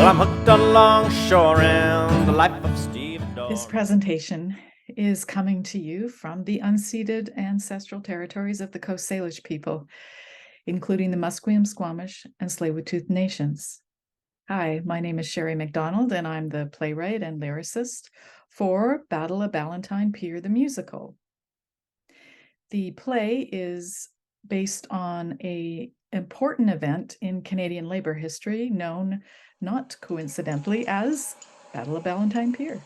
I'm hooked on longshore and the life of stevedore. This presentation is coming to you from the unceded ancestral territories of the Coast Salish people, including the Musqueam, Squamish, and Tsleil-Waututh nations. Hi, my name is Sherry McDonald, and I'm the playwright and lyricist for Battle of Ballantyne Pier the Musical. The play is based on an important event in Canadian labor history known, not coincidentally, as Battle of Ballantyne Pier.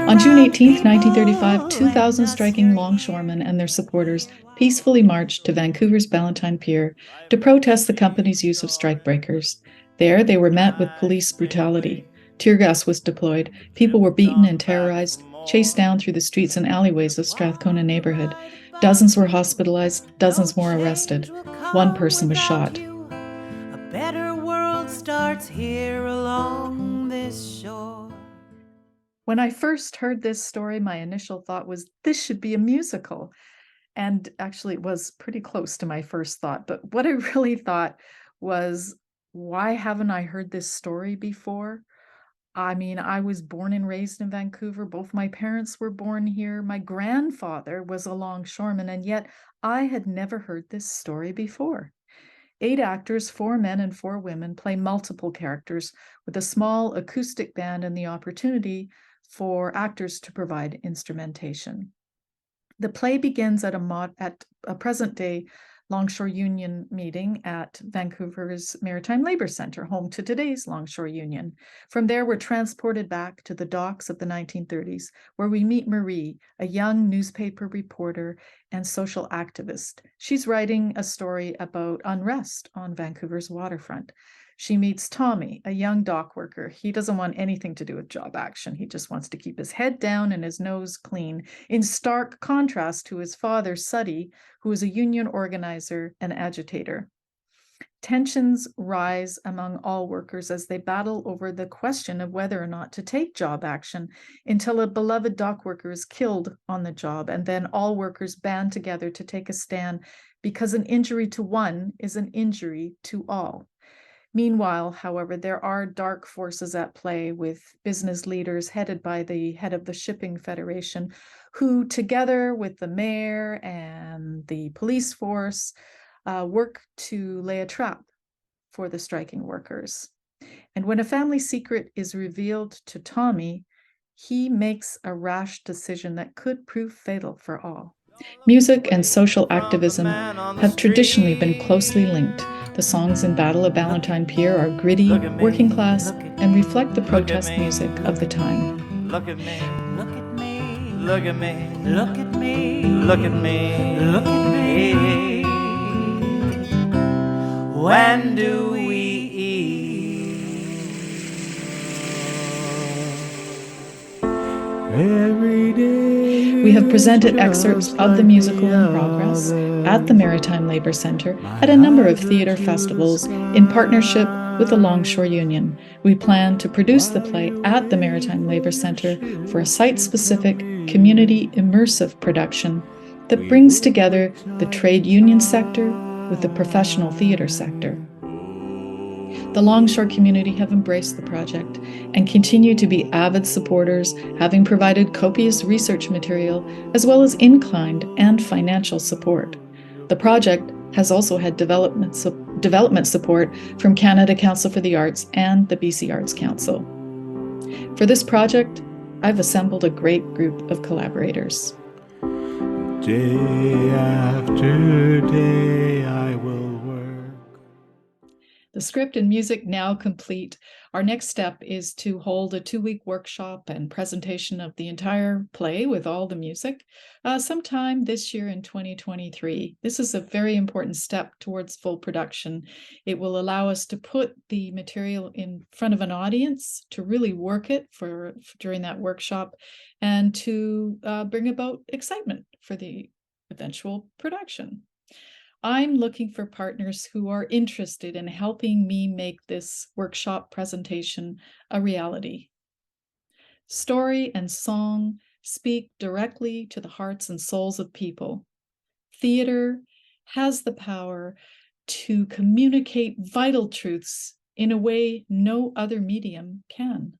On June 18, 1935, 2,000 striking longshoremen and their supporters peacefully marched to Vancouver's Ballantyne Pier to protest the company's use of strikebreakers. There, they were met with police brutality. Tear gas was deployed. People were beaten and terrorized, chased down through the streets and alleyways of Strathcona neighborhood. Dozens were hospitalized, dozens more arrested. One person was shot. A better world starts here along this shore. When I first heard this story, my initial thought was, this should be a musical. And actually, it was pretty close to my first thought. But what I really thought was, why haven't I heard this story before? I mean, I was born and raised in Vancouver. Both my parents were born here. My grandfather was a longshoreman, and yet I had never heard this story before. 8 actors, 4 men and 4 women, play multiple characters with a small acoustic band and the opportunity for actors to provide instrumentation. The play begins at a present-day Longshore Union meeting at Vancouver's Maritime Labour Centre, home to today's Longshore Union. From there, we're transported back to the docks of the 1930s, where we meet Marie, a young newspaper reporter and social activist. She's writing a story about unrest on Vancouver's waterfront. She meets Tommy, a young dock worker. He doesn't want anything to do with job action. He just wants to keep his head down and his nose clean, in stark contrast to his father, Suddy, who is a union organizer and agitator. Tensions rise among all workers as they battle over the question of whether or not to take job action, until a beloved dock worker is killed on the job, and then all workers band together to take a stand, because an injury to one is an injury to all. Meanwhile, however, there are dark forces at play, with business leaders headed by the head of the Shipping Federation, who together with the mayor and the police force work to lay a trap for the striking workers. And when a family secret is revealed to Tommy, he makes a rash decision that could prove fatal for all. Music and social activism have traditionally been closely linked. The songs in Battle of Ballantyne Pier are gritty, working class, and reflect the protest music of the time. Look at me, Look at me, look at me, look at me, look at me, look at me. When do we eat? Every day. We have presented excerpts of the musical in progress at the Maritime Labour Centre at a number of theatre festivals in partnership with the Longshore Union. We plan to produce the play at the Maritime Labour Centre for a site-specific, community immersive production that brings together the trade union sector with the professional theatre sector. The Longshore community have embraced the project and continue to be avid supporters, having provided copious research material as well as in-kind and financial support. The project has also had development support from Canada Council for the Arts and the BC Arts Council. For this project, I've assembled a great group of collaborators. Day after day I will work. The script and music now complete. Our next step is to hold a 2-week workshop and presentation of the entire play with all the music sometime this year in 2023. This is a very important step towards full production. It will allow us to put the material in front of an audience, to really work it during that workshop, and to bring about excitement for the eventual production. I'm looking for partners who are interested in helping me make this workshop presentation a reality. Story and song speak directly to the hearts and souls of people. Theater has the power to communicate vital truths in a way no other medium can.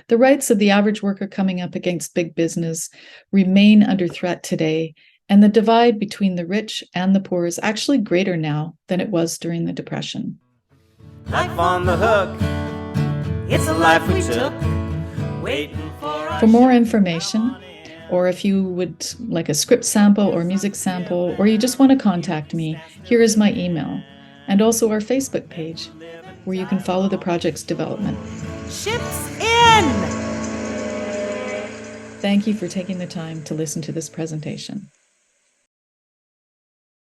The rights of the average worker coming up against big business remain under threat today, and the divide between the rich and the poor is actually greater now than it was during the Depression. Life on the hook. It's a life we took. Waiting For more information, or if you would like a script sample or music sample, or you just want to contact me, here is my email, and also our Facebook page, where you can follow the project's development. Ships in! Thank you for taking the time to listen to this presentation.